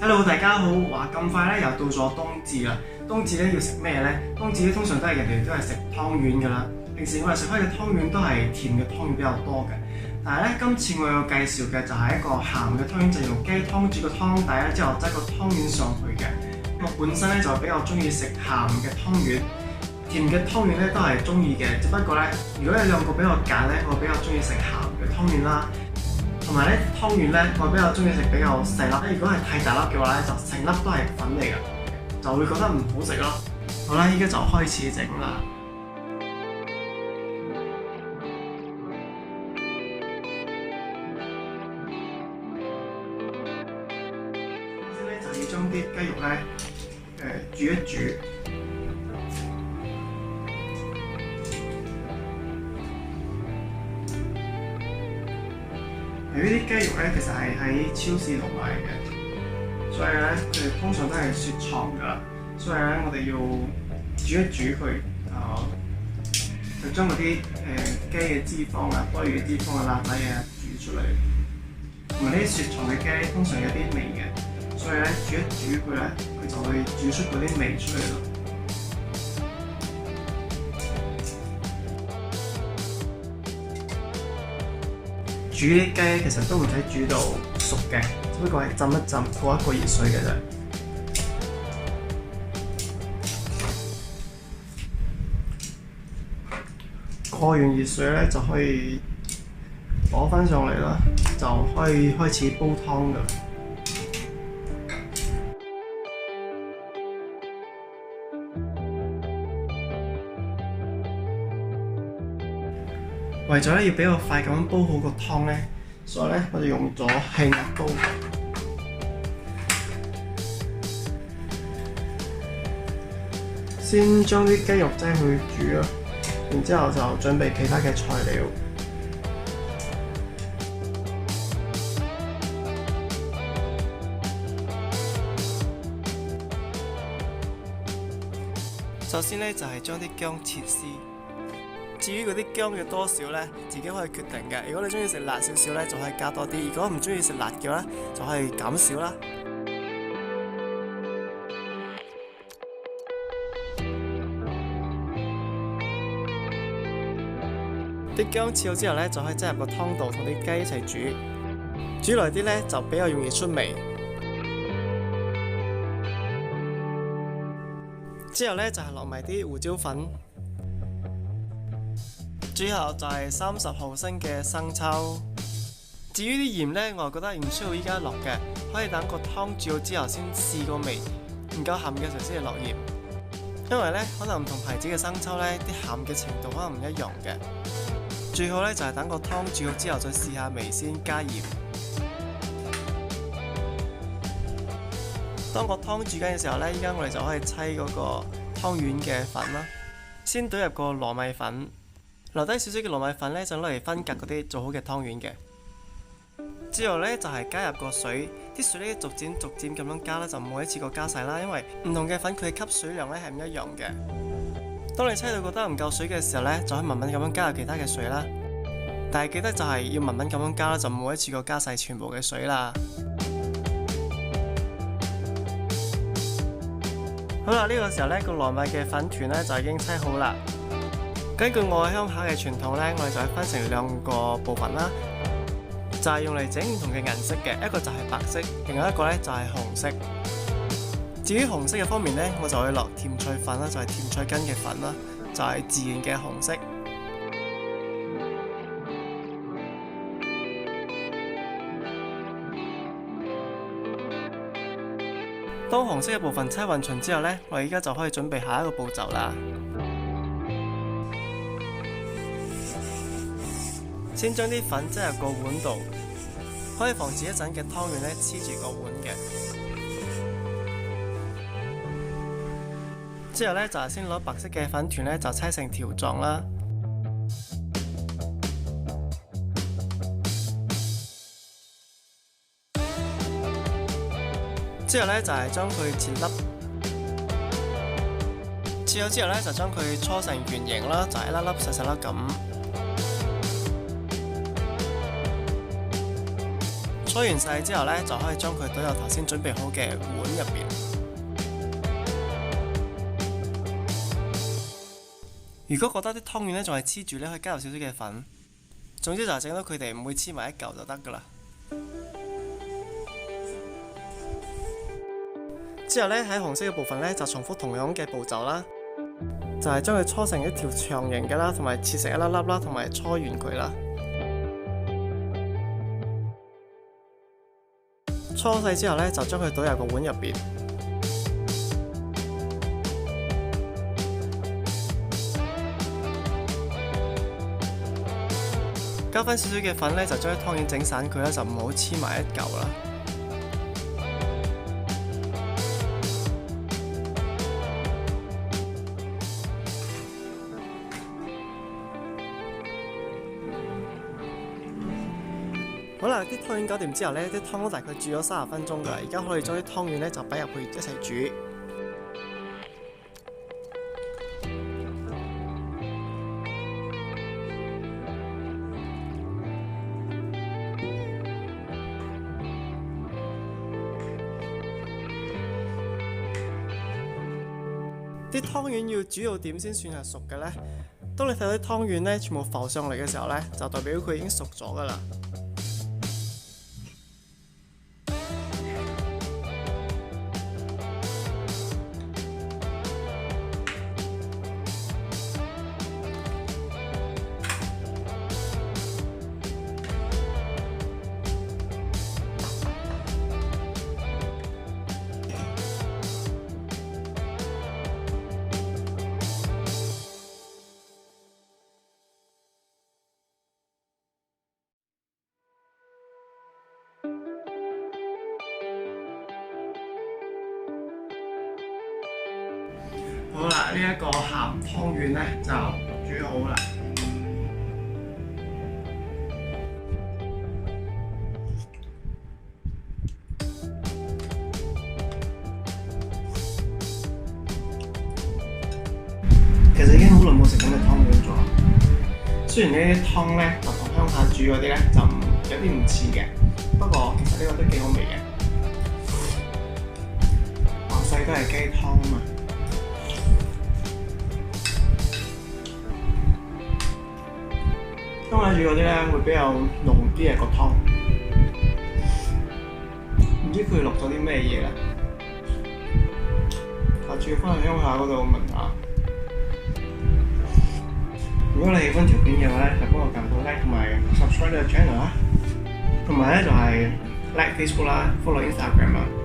Hello，大家好！哇，咁快咧又到咗冬至啦！冬至咧要食咩咧？冬至咧通常都係人哋都係食湯圓噶啦。平時我哋食開嘅湯圓都係甜嘅湯圓比較多嘅。但係咧，今次我要介紹嘅就係一個鹹嘅湯圓，就用雞湯煮個湯底咧，之後擠個湯圓上去嘅。我本身咧就比較中意食鹹嘅湯圓，甜嘅湯圓咧都係中意嘅。只不過咧，如果有兩個俾我揀咧，我比較中意食鹹嘅湯圓啦。同埋咧湯圓咧，我比較中意食比較細粒。如果係太大粒嘅話咧，就成粒都係粉嚟嘅，就會覺得唔好食咯。好啦，依家就開始整啦。首先咧就要將啲雞肉咧煮一煮。由於啲雞肉咧其實係喺超市度買嘅，所以咧佢哋通常都係雪藏㗎，所以咧我哋要煮一煮佢，就將嗰啲雞嘅脂肪啊、多餘嘅脂肪啊、辣仔啊煮出嚟。同埋呢啲雪藏嘅雞通常有啲味嘅，所以咧煮一煮佢咧，佢就會煮出嗰啲味出嚟咯。煮啲雞其實都唔使煮到熟嘅，只不過係浸一浸，過一過熱水嘅啫。過完熱水咧就可以攞翻上嚟啦，就可以開始煲湯㗎。為咗咧要比較快咁樣煲好個湯咧，所以咧我哋用咗氣壓煲。先將啲雞肉擠去煮啦，然之後就準備其他嘅材料。首先咧就係將啲薑切絲。至於嗰啲薑嘅多少咧，自己可以決定嘅。如果你中意食辣少少咧，就可以加多啲；如果唔中意食辣嘅話，就可以減少啦。啲薑切好之後咧，就可以擠入個湯度，同啲雞一齊煮。煮耐啲咧，就比較容易出味。之後咧就係落埋啲胡椒粉。最後就係30毫升嘅生抽。至於啲鹽呢，我覺得唔需要依家落嘅，可以等個湯煮好之後先試個味，唔夠鹹嘅時候先嚟落鹽。因為呢，可能唔同牌子嘅生抽呢，啲鹹嘅程度可能唔一樣嘅。最好呢，就係等個湯煮好之後再試下味先加鹽。當個湯煮緊嘅時候呢，依家我哋就可以沏嗰個湯圓嘅粉啦。先倒入個糯米粉。留低少少嘅糯米粉咧，就攞嚟分隔嗰啲做好嘅湯圓嘅。之後咧就係加入個水，啲水咧逐漸咁樣加啦，就唔好一次過加晒啦，因為唔同嘅粉佢吸水量咧係唔一樣嘅。當你沏到覺得唔夠水嘅時候咧，就可以慢慢咁樣加入其他嘅水啦。但係記得就係要慢慢咁樣加啦，就唔好一次過加晒全部嘅水啦。好啦，呢個時候咧個糯米嘅粉團咧就已經沏好啦。根據我鄉下嘅傳統咧，我哋就係分成兩個部分啦，就係用嚟整唔同嘅顏色嘅，一個就係白色，另外一個咧就係紅色。至於紅色嘅方面咧，我就會落甜菜粉啦，就係甜菜根嘅粉啦，就係自然嘅紅色。當紅色嘅部分沏勻勻之後咧，我哋而家就可以準備下一個步驟啦。先將啲粉擠入個碗度，可以防止一陣嘅湯圓咧黐住個碗嘅。之後咧就係先攞白色嘅粉團咧就沏成條狀啦。之後咧就係將佢切粒，切好之後咧就將佢搓成圓形啦，就係一粒粒細細粒咁。搓完晒之後呢，就可以將佢倒入頭先準備好嘅碗入邊。如果覺得啲湯圓呢仲係黐住呢，可以加入少少嘅粉。總之就係整到佢哋唔會黐埋一嚿就得㗎啦。之後呢，喺紅色嘅部分呢，就重複同樣嘅步驟啦，就係將佢搓成一條長形嘅啦，同埋切成一粒粒啦，同埋搓完佢啦。搓細之後呢，就將佢倒入個碗入邊。加翻少少嘅粉呢，就將啲湯圓整散佢啦，就唔好黐埋一嚿啦。好啦，啲湯圓搞掂之後呢，啲湯都大概煮咗30分鐘㗎啦，而家可以將啲湯圓呢就擺入去一齊煮。啲湯圓要煮到點先算係熟嘅呢？當你睇到啲湯圓呢全部浮上嚟嘅時候呢，就代表佢已經熟咗㗎啦。好啦，呢一個鹹湯圓呢就煮好啦。其實已經好耐冇食咁嘅湯圓咗。雖然呢啲湯呢就同鄉下煮嗰啲呢就有啲唔似嘅，不過其實呢個都幾好味嘅。話晒都係雞湯啊嘛。鄉下煮嗰啲咧會比較濃啲嘅個湯，唔知佢落咗啲咩嘢咧？下次要翻去鄉下嗰度問下。如果你喜歡條片嘅話咧，就幫我撳到 like 同埋 subscribe 呢個 channel 啦，同埋咧就係 like Facebook 啦 ，follow Instagram 啦。